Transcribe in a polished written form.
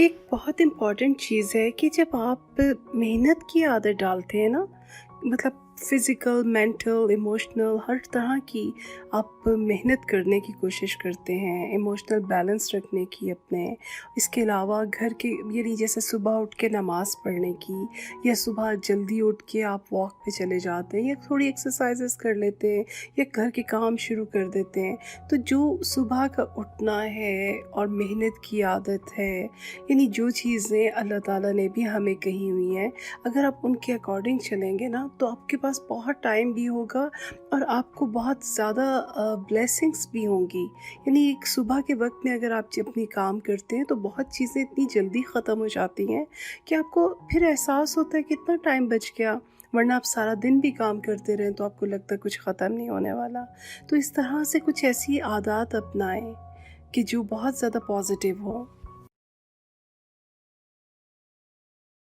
एक बहुत इम्पॉर्टेंट चीज़ है कि जब आप मेहनत की आदत डालते हैं ना, मतलब फिज़िकल, मेंटल, इमोशनल हर तरह की आप मेहनत करने की कोशिश करते हैं, इमोशनल बैलेंस रखने की अपने। इसके अलावा घर के यानी जैसे सुबह उठ के नमाज़ पढ़ने की, या सुबह जल्दी उठ के आप वॉक पे चले जाते हैं या थोड़ी एक्सरसाइज़ेस कर लेते हैं या घर के काम शुरू कर देते हैं। तो जो सुबह का उठना है और मेहनत की आदत है, यानी जो चीज़ें अल्लाह ताला ने भी हमें कही हुई हैं, अगर आप उनके अकॉर्डिंग चलेंगे ना तो आपके पास बहुत टाइम भी होगा और आपको बहुत ज़्यादा ब्लेसिंग्स भी होंगी। यानी एक सुबह के वक्त में अगर आप जब अपनी काम करते हैं तो बहुत चीज़ें इतनी जल्दी ख़त्म हो जाती हैं कि आपको फिर एहसास होता है कि इतना टाइम बच गया, वरना आप सारा दिन भी काम करते रहें तो आपको लगता है कुछ ख़त्म नहीं होने वाला। तो इस तरह से कुछ ऐसी आदत अपनाएं कि जो बहुत ज़्यादा पॉजिटिव हो।